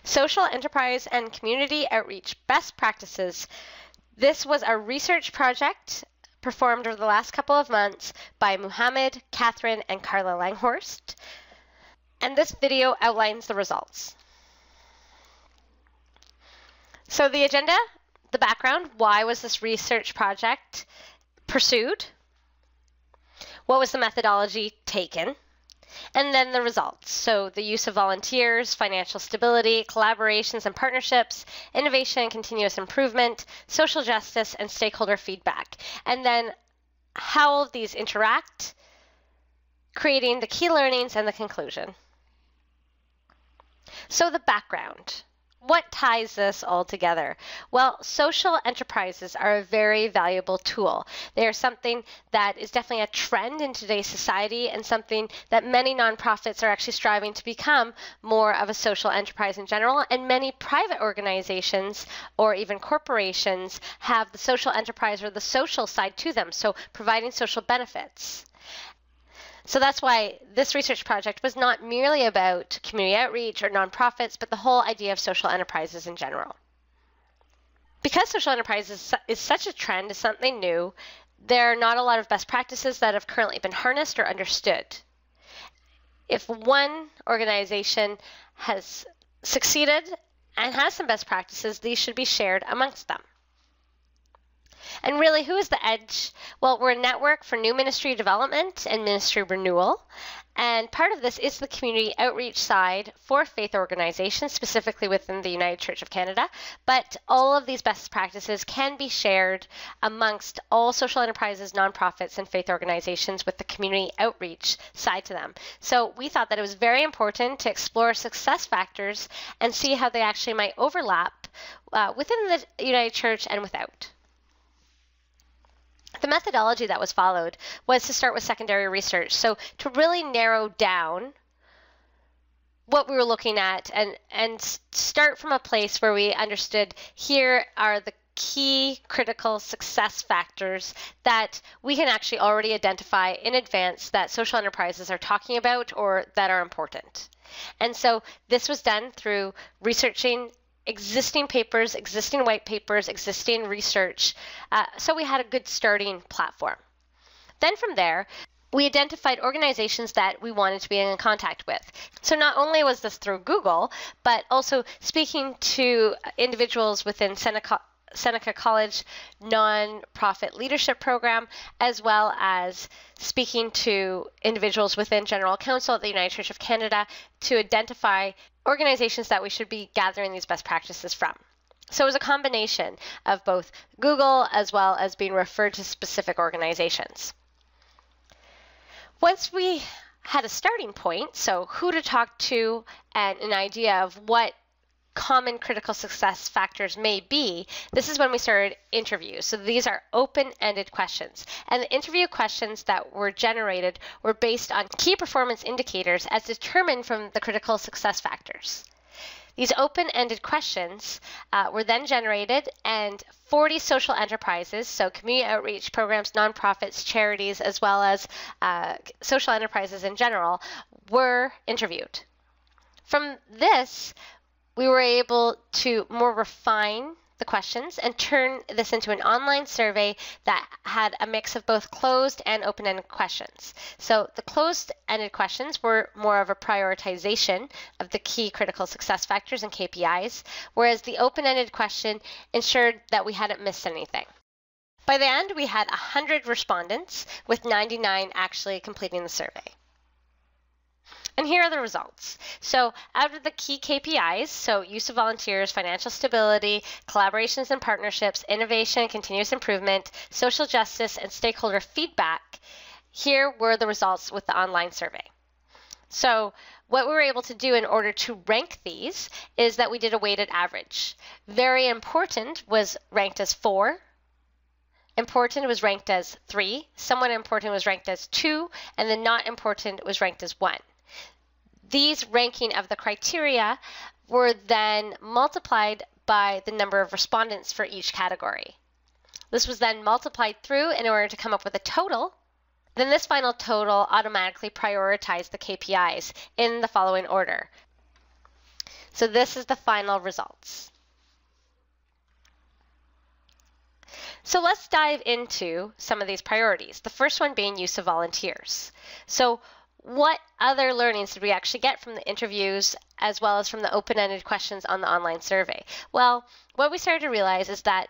Social enterprise and community outreach best practices. This was a research project performed over the last couple of months by Muhammad, Catherine, and Carla Langhorst. And this video outlines the results. So the agenda, the background, why was this research project pursued? What was the methodology taken? And then the results. So the use of volunteers, financial stability, collaborations and partnerships, innovation and continuous improvement, social justice, and stakeholder feedback. And then how all of these interact, creating the key learnings and the conclusion. So the background. What ties this all together? Well, social enterprises are a very valuable tool. They are something that is definitely a trend in today's society and something that many nonprofits are actually striving to become more of a social enterprise in general. And many private organizations or even corporations have the social enterprise or the social side to them, so providing social benefits. So that's why this research project was not merely about community outreach or nonprofits, but the whole idea of social enterprises in general. Because social enterprises is such a trend, is something new, there are not a lot of best practices that have currently been harnessed or understood. If one organization has succeeded and has some best practices, these should be shared amongst them. And really, who is the EDGE? Well, we're a network for new ministry development and ministry renewal. And part of this is the community outreach side for faith organizations, specifically within the United Church of Canada. But all of these best practices can be shared amongst all social enterprises, nonprofits, and faith organizations with the community outreach side to them. So we thought that it was very important to explore success factors and see how they actually might overlap within the United Church and without. The methodology that was followed was to start with secondary research. So to really narrow down what we were looking at and start from a place where we understood here are the key critical success factors that we can actually already identify in advance that social enterprises are talking about or that are important. And so this was done through researching existing papers, existing white papers, existing research. So we had a good starting platform. Then from there, we identified organizations that we wanted to be in contact with. So not only was this through Google, but also speaking to individuals within Seneca College nonprofit leadership program, as well as speaking to individuals within General Council at the United Church of Canada to identify organizations that we should be gathering these best practices from. So it was a combination of both Google as well as being referred to specific organizations. Once we had a starting point, so who to talk to and an idea of what common critical success factors may be, this is when we started interviews. So these are open-ended questions. And the interview questions that were generated were based on key performance indicators as determined from the critical success factors. These open-ended questions were then generated, and 40 social enterprises, so community outreach programs, nonprofits, charities, as well as social enterprises in general, were interviewed. From this, we were able to more refine the questions and turn this into an online survey that had a mix of both closed and open-ended questions. So the closed-ended questions were more of a prioritization of the key critical success factors and KPIs, whereas the open-ended question ensured that we hadn't missed anything. By the end, we had 100 respondents, with 99 actually completing the survey. And here are the results. So out of the key KPIs, so use of volunteers, financial stability, collaborations and partnerships, innovation, continuous improvement, social justice, and stakeholder feedback, here were the results with the online survey. So what we were able to do in order to rank these is that we did a weighted average. Very important was ranked as 4. Important was ranked as 3. Somewhat important was ranked as 2. And then not important was ranked as 1. These ranking of the criteria were then multiplied by the number of respondents for each category. This was then multiplied through in order to come up with a total. Then this final total automatically prioritized the KPIs in the following order. So this is the final results. So let's dive into some of these priorities. The first one being use of volunteers. So what other learnings did we actually get from the interviews as well as from the open-ended questions on the online survey? Well, what we started to realize is that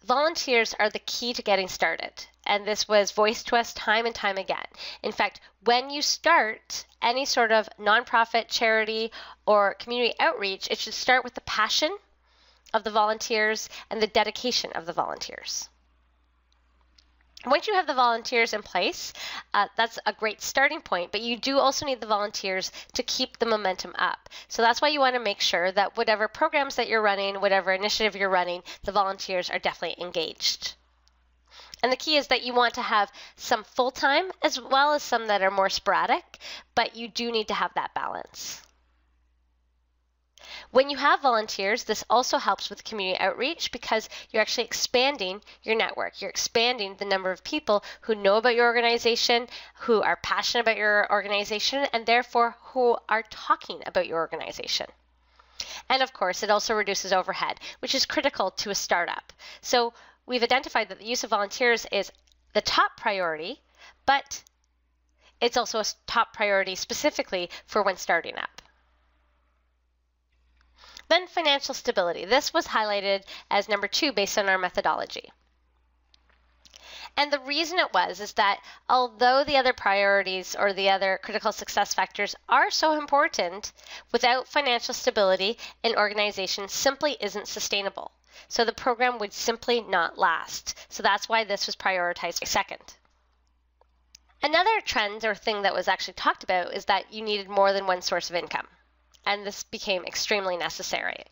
volunteers are the key to getting started. And this was voiced to us time and time again. In fact, when you start any sort of nonprofit, charity, or community outreach, it should start with the passion of the volunteers and the dedication of the volunteers. Once you have the volunteers in place, that's a great starting point, but you do also need the volunteers to keep the momentum up. So that's why you want to make sure that whatever programs that you're running, whatever initiative you're running, the volunteers are definitely engaged. And the key is that you want to have some full-time as well as some that are more sporadic, but you do need to have that balance. When you have volunteers, this also helps with community outreach because you're actually expanding your network. You're expanding the number of people who know about your organization, who are passionate about your organization, and therefore who are talking about your organization. And of course, it also reduces overhead, which is critical to a startup. So we've identified that the use of volunteers is the top priority, but it's also a top priority specifically for when starting up. Then financial stability. This was highlighted as number 2 based on our methodology. And the reason it was is that although the other priorities or the other critical success factors are so important, without financial stability, an organization simply isn't sustainable. So the program would simply not last. So that's why this was prioritized second. Another trend or thing that was actually talked about is that you needed more than one source of income. And this became extremely necessary.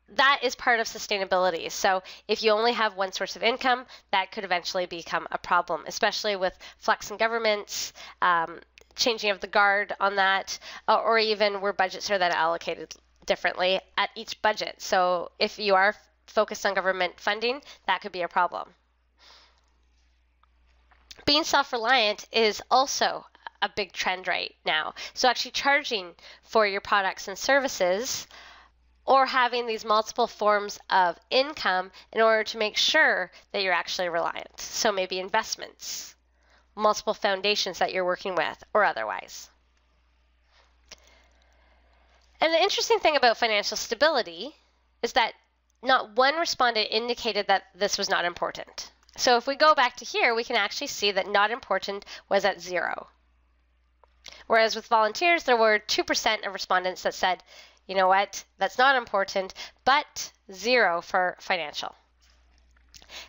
That is part of sustainability. So if you only have one source of income, that could eventually become a problem, especially with flex in governments, changing of the guard on that, or even where budgets are then allocated differently at each budget. So if you are focused on government funding, that could be a problem. Being self-reliant is also a big trend right now. So actually charging for your products and services or having these multiple forms of income in order to make sure that you're actually reliant. So maybe investments, multiple foundations that you're working with, or otherwise. And the interesting thing about financial stability is that not one respondent indicated that this was not important. So if we go back to here, we can actually see that not important was at 0. Whereas with volunteers, there were 2% of respondents that said, you know what, that's not important, but 0 for financial.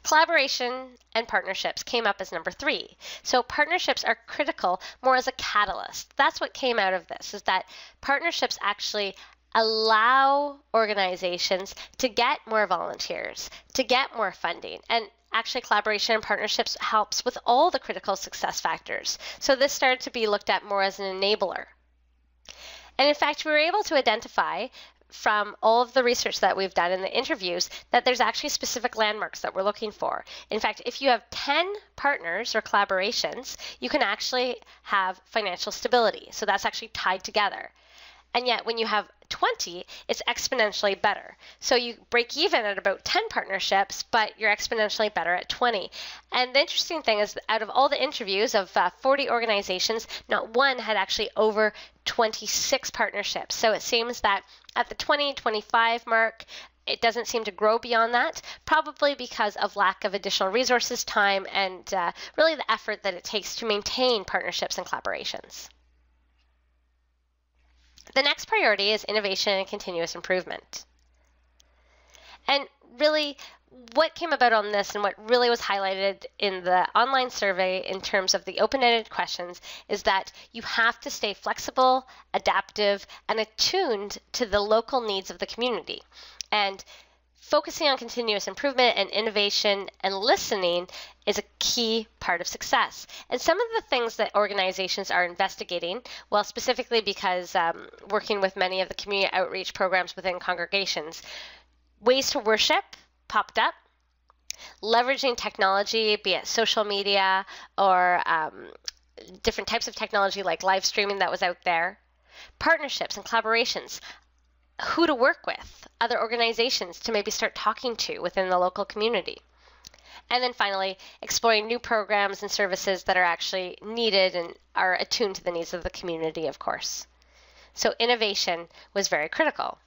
Collaboration and partnerships came up as number 3. So partnerships are critical more as a catalyst. That's what came out of this, is that partnerships actually allow organizations to get more volunteers, to get more funding, and actually collaboration and partnerships helps with all the critical success factors. So this started to be looked at more as an enabler. And in fact, we were able to identify from all of the research that we've done in the interviews that there's actually specific landmarks that we're looking for. In fact, if you have 10 partners or collaborations, you can actually have financial stability. So that's actually tied together. And yet when you have 20, it's exponentially better. So you break even at about 10 partnerships, but you're exponentially better at 20. And the interesting thing is, out of all the interviews of 40 organizations, not one had actually over 26 partnerships. So it seems that at the 20, 25 mark, it doesn't seem to grow beyond that, probably because of lack of additional resources, time, and really the effort that it takes to maintain partnerships and collaborations. The next priority is innovation and continuous improvement. And really, what came about on this and what really was highlighted in the online survey in terms of the open-ended questions is that you have to stay flexible, adaptive, and attuned to the local needs of the community. And focusing on continuous improvement and innovation and listening is a key part of success. And some of the things that organizations are investigating, well, specifically because working with many of the community outreach programs within congregations, ways to worship popped up, leveraging technology, be it social media or different types of technology like live streaming that was out there. Partnerships and collaborations, who to work with, other organizations to maybe start talking to within the local community. And then finally, exploring new programs and services that are actually needed and are attuned to the needs of the community, of course. So innovation was very critical.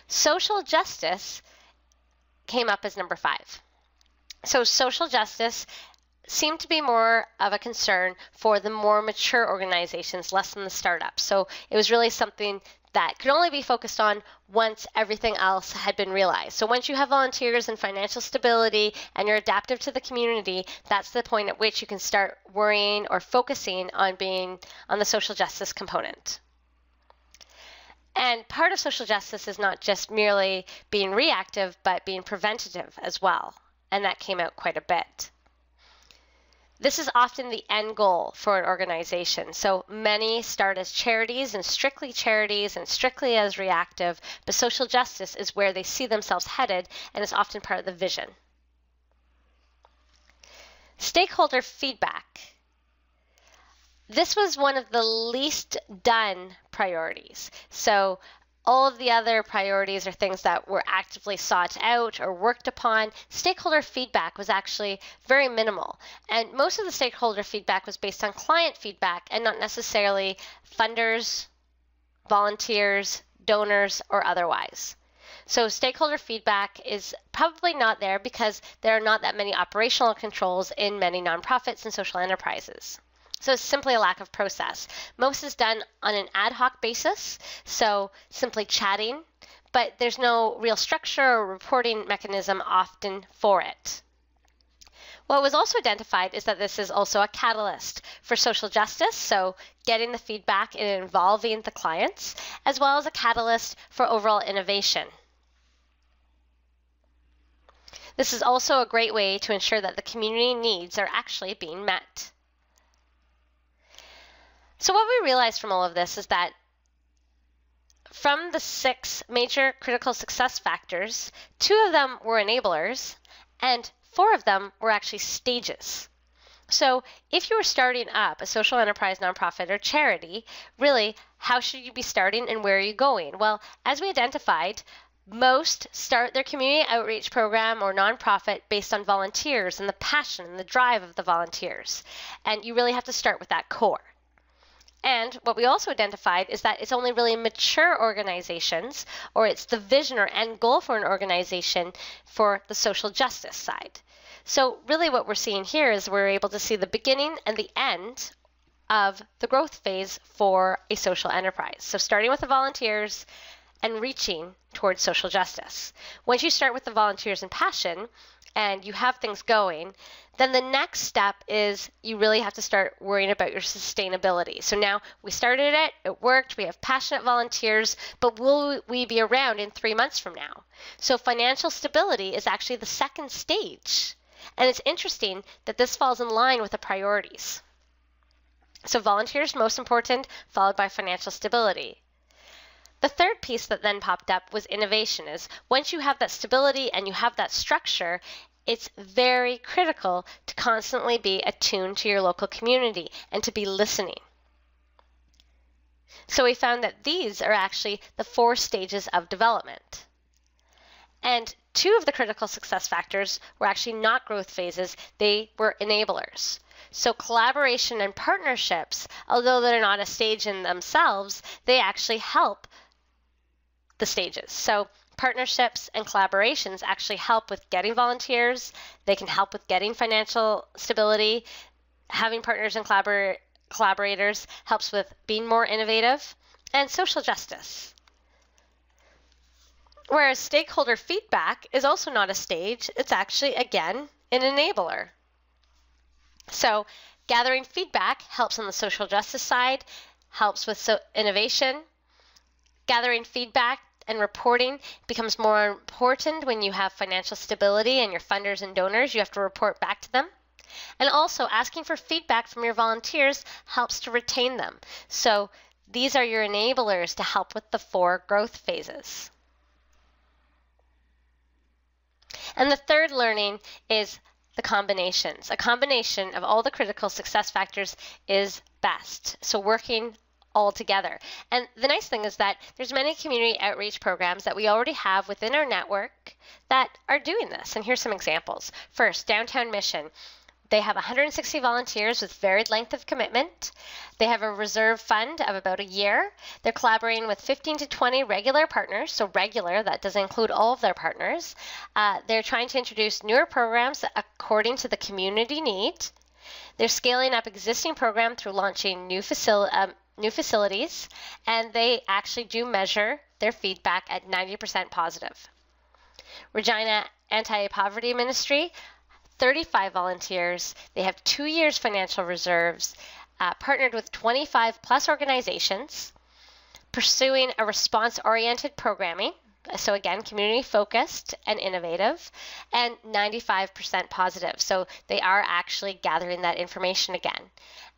Social justice came up as number 5. So social justice seemed to be more of a concern for the more mature organizations, less than the startups. So it was really something that could only be focused on once everything else had been realized. So once you have volunteers and financial stability and you're adaptive to the community, that's the point at which you can start worrying or focusing on being on the social justice component. And part of social justice is not just merely being reactive, but being preventative as well. And that came out quite a bit. This is often the end goal for an organization. So many start as charities and strictly as reactive, but social justice is where they see themselves headed and is often part of the vision. Stakeholder feedback. This was one of the least done priorities. So all of the other priorities are things that were actively sought out or worked upon. Stakeholder feedback was actually very minimal. And most of the stakeholder feedback was based on client feedback and not necessarily funders, volunteers, donors, or otherwise. So stakeholder feedback is probably not there because there are not that many operational controls in many nonprofits and social enterprises. So it's simply a lack of process. Most is done on an ad hoc basis, so simply chatting, but there's no real structure or reporting mechanism often for it. What was also identified is that this is also a catalyst for social justice, so getting the feedback and involving the clients, as well as a catalyst for overall innovation. This is also a great way to ensure that the community needs are actually being met. So what we realized from all of this is that from the 6 major critical success factors, 2 of them were enablers and 4 of them were actually stages. So if you were starting up a social enterprise, nonprofit, or charity, really, how should you be starting and where are you going? Well, as we identified, most start their community outreach program or nonprofit based on volunteers and the passion and the drive of the volunteers. And you really have to start with that core. And what we also identified is that it's only really mature organizations, or it's the vision or end goal for an organization for the social justice side. So really what we're seeing here is we're able to see the beginning and the end of the growth phase for a social enterprise. So starting with the volunteers and reaching towards social justice. Once you start with the volunteers and passion and you have things going, then the next step is you really have to start worrying about your sustainability. So now we started it worked, we have passionate volunteers, but will we be around in 3 months from now? So financial stability is actually the second stage. And it's interesting that this falls in line with the priorities. So volunteers most important, followed by financial stability. The third piece that then popped up was innovation. Is once you have that stability and you have that structure, it's very critical to constantly be attuned to your local community and to be listening. So we found that these are actually the 4 stages of development. And 2 of the critical success factors were actually not growth phases, they were enablers. So collaboration and partnerships, although they're not a stage in themselves, they actually help the stages. So partnerships and collaborations actually help with getting volunteers. They can help with getting financial stability. Having partners and collaborators helps with being more innovative. And social justice. Whereas stakeholder feedback is also not a stage, it's actually, again, an enabler. So gathering feedback helps on the social justice side, helps with innovation. Gathering feedback and reporting becomes more important when you have financial stability and your funders and donors. You have to report back to them. And also asking for feedback from your volunteers helps to retain them. So these are your enablers to help with the 4 growth phases. And the third learning is the combinations. A combination of all the critical success factors is best. So working all together. And the nice thing is that there's many community outreach programs that we already have within our network that are doing this. And here's some examples. First, Downtown Mission. They have 160 volunteers with varied length of commitment. They have a reserve fund of about a year. They're collaborating with 15 to 20 regular partners, so regular, that doesn't include all of their partners. They're trying to introduce newer programs according to the community need. They're scaling up existing programs through launching new facilities, and they actually do measure their feedback at 90% positive. Regina Anti-Poverty Ministry, 35 volunteers. They have 2 years financial reserves, partnered with 25 plus organizations, pursuing a response-oriented programming. So again, community focused and innovative, and 95% positive. So they are actually gathering that information again.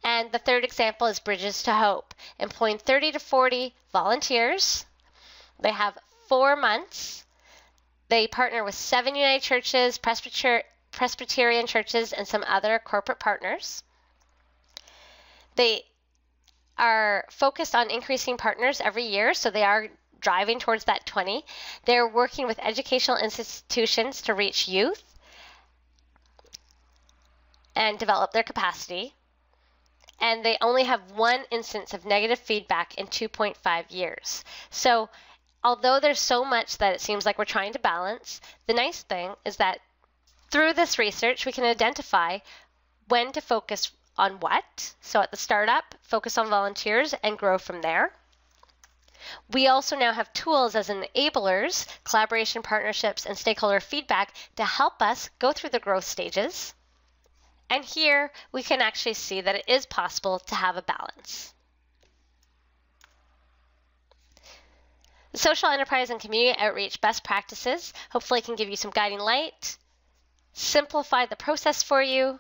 And the third example is Bridges to Hope, employing 30 to 40 volunteers. They have 4 months. They partner with 7 United Churches, Presbyterian churches, and some other corporate partners. They are focused on increasing partners every year, so they are driving towards that 20. They're working with educational institutions to reach youth and develop their capacity. And they only have 1 instance of negative feedback in 2.5 years. So although there's so much that it seems like we're trying to balance, the nice thing is that through this research, we can identify when to focus on what. So at the startup, focus on volunteers and grow from there. We also now have tools as enablers, collaboration partnerships, and stakeholder feedback to help us go through the growth stages. And here we can actually see that it is possible to have a balance. The social enterprise and community outreach best practices hopefully can give you some guiding light, simplify the process for you,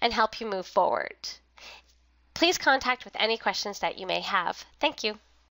and help you move forward. Please contact with any questions that you may have. Thank you.